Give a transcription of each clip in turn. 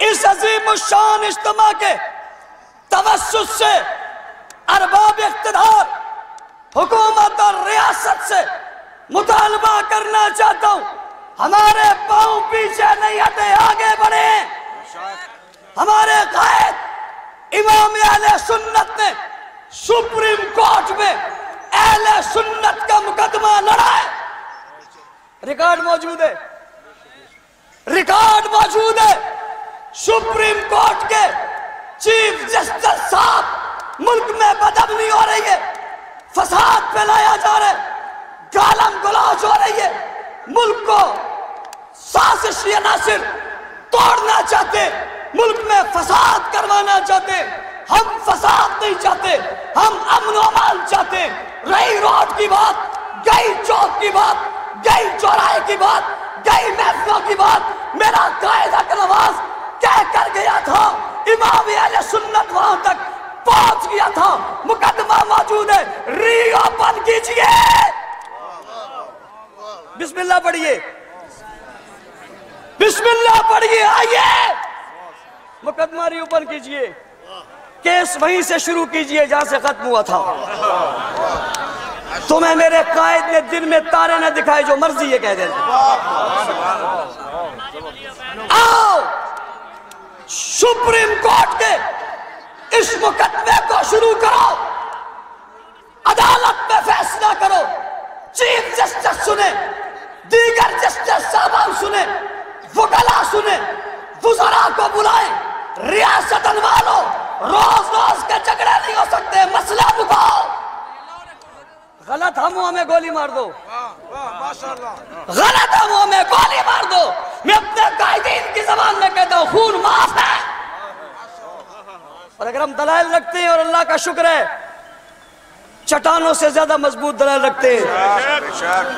इस अजीम शान इज्तिमा के तवस्सुत से अरबाब इख्तिदार, हुकूमत और रियासत से मुतालबा करना चाहता हूं, हमारे पांव पीछे नहीं हटे, आगे बढ़े। हमारे कायद इमाम अहले सुन्नत ने सुप्रीम कोर्ट में अहले सुन्नत का मुकदमा लड़ा है। रिकॉर्ड मौजूद है, रिकॉर्ड मौजूद है। सुप्रीम कोर्ट के चीफ जस्टिस साहब, मुल्क में बदअमनी हो रही है, फसाद फैलाया जा रहा है, गालम गलौज हो रही है, मुल्क को साजिशी अनासिर तोड़ना चाहते, मुल्क में फसाद करवाना चाहते। हम फसाद नहीं चाहते, हम अमन व अमान चाहते। रही रोड की बात, गई चौक की बात, गई चौराहे की बात, गई महफिलों की बात, मेरा कायद हक नवाज कह कर गया था, इमाम अहले सुन्नत वहां तक पहुंच गया था। मुकदमा मौजूद है, रीओपन कीजिए। बिस्मिल्लाह पढ़िए, बिस्मिल्लाह पढ़िए, आइए मुकदमा रीओपन कीजिए, केस वहीं से शुरू कीजिए जहां से खत्म हुआ था। तुम्हें मेरे कायद ने दिन में तारे न दिखाए, जो मर्जी ये कह दे। आओ सुप्रीम कोर्ट के इस मुकदमे को शुरू करो, अदालत में फैसला करो, चीफ जस्टिस सुने, दीगर जस्टिस साहब सुने, वकला सुने, वुज़रा को बुलाएं, रियासतन वालों, रोज रोज के झगड़े नहीं हो सकते, मसला मुकाओ। गलत हमों में गोली मार दो, गलत हमों में गोली मार दो। मैं अपने कायदीन की जबान में कहता हूं, खून माफ है। और अगर हम दलाइल रखते हैं, और अल्लाह का शुक्र है चट्टानों से ज्यादा मजबूत दलाइल रखते हैं,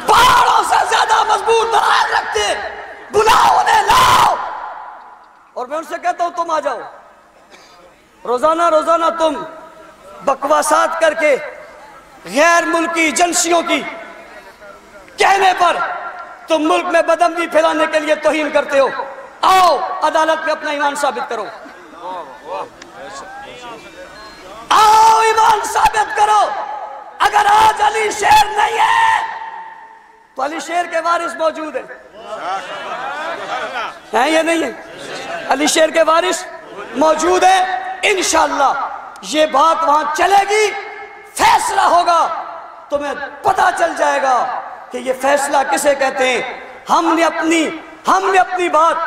पहाड़ों से ज्यादा मजबूत दलाइल रखते हैं, बुलाओ उन्हें, लाओ। और मैं उनसे कहता हूं तुम आ जाओ। रोजाना रोजाना तुम बकवासात करके गैर मुल्की एजेंसियों की कहने पर तुम मुल्क में बदअमनी फैलाने के लिए तौहीन करते हो। आओ अदालत में अपना ईमान साबित करो, आओ ईमान साबित करो। अगर आज अली शेर नहीं है तो अली शेर के वारिस मौजूद है या नहीं है? अली शेर के वारिस मौजूद है। इंशाअल्लाह ये बात वहां चलेगी, फैसला होगा, तुम्हें पता चल जाएगा कि ये फैसला किसे कहते हैं। हमने अपनी बात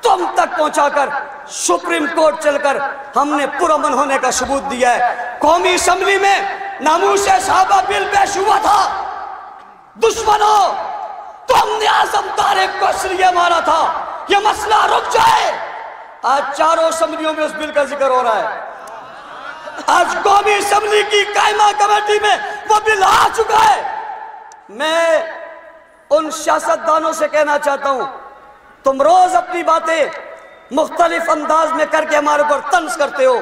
तुम तक पहुंचाकर सुप्रीम कोर्ट चलकर हमने पुरअमन होने का सबूत दिया है। कौमी असम्बली में नामूसे सहाबा बिल पेश हुआ था। दुश्मनों, तुमने आज़म तारिक को इसलिए मारा था ये मसला रुक जाए। आज चारों असम्बलियों में उस बिल का जिक्र हो रहा है। आज कौमी असम्बली की कायमा कमेटी में वो बिल आ चुका है। मैं उन सियासतदानों से कहना चाहता हूं, तुम रोज अपनी बातें मुख्तलिफ अंदाज में करके हमारे ऊपर तंज करते हो।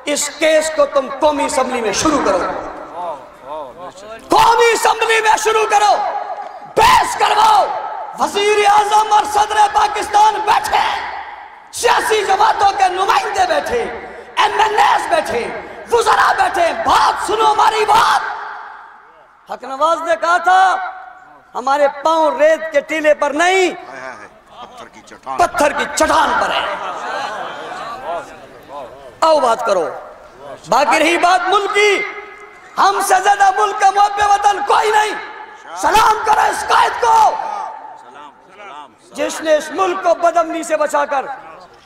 इस केस को तुम कौमी असम्बली में शुरू करो, कौमी असम्बली में शुरू करो, बहस करवाओ। वजीर आजम और सदर पाकिस्तान बैठे, सियासी जमातों के नुमाइंदे बैठे, MNAs बैठे, वुज़रा बैठे, बात सुनो हमारी बात। हक नवाज ने कहा था हमारे पांव रेत के टीले पर नहीं, पत्थर की चट्टान पर है। आओ बात करो। बाकी रही बात मुल्क की, हमसे ज्यादा मुल्क का मुहब्बे वतन कोई नहीं। सलाम करो इस कायद को जिसने इस मुल्क को बदअमनी से बचाकर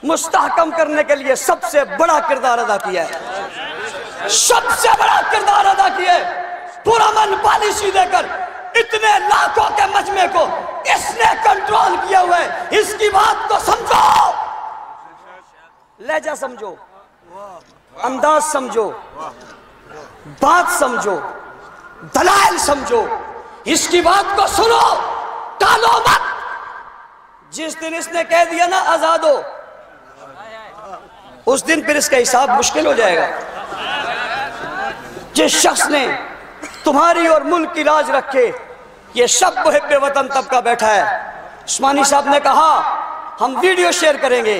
मुस्तहकम करने के लिए सबसे बड़ा किरदार अदा किया है, सबसे बड़ा किरदार अदा किया है। पुरअमन पॉलिसी देकर इतने लाखों के मजमे को इसने कंट्रोल किया हुआ है। इसकी बात को समझो, लहजा समझो, अंदाज समझो, बात समझो, दलाइल समझो, इसकी बात को सुनो, टालो मत। जिस दिन इसने कह दिया ना आजाद हो, उस दिन फिर इसका हिसाब मुश्किल हो जाएगा। जिस शख्स ने तुम्हारी और मुल्क की लाज रखे, ये सब मुहिब्बे वतन तबका बैठा है। उस्मानी साहब ने कहा हम वीडियो शेयर करेंगे,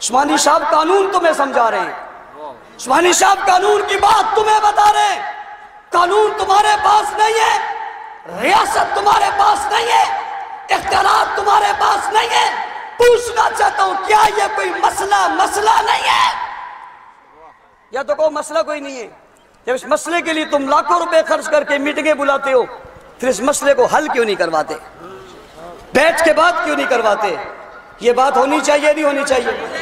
عثمانی صاحب قانون تمہیں سمجھا رہے ہیں، عثمانی صاحب قانون کی بات تمہیں بتا رہے ہیں۔ قانون تمہارے پاس نہیں ہے، ریاست تمہارے پاس نہیں ہے، اختیارات تمہارے پاس نہیں ہے۔ پوچھنا چاہتا ہوں کیا یہ کوئی مسئلہ نہیں ہے؟ یا تو کوئی مسئلہ کوئی نہیں ہے؟ جب اس مسئلے کے لیے تم لاکھوں روپے خرچ کر کے میٹنگیں بلاتے ہو، پھر اس مسئلے کو حل کیوں نہیں کرواتے؟ بیٹھ کے بات کیوں نہیں کرواتے؟ یہ بات ہونی چاہیے نہیں ہونی چاہیے؟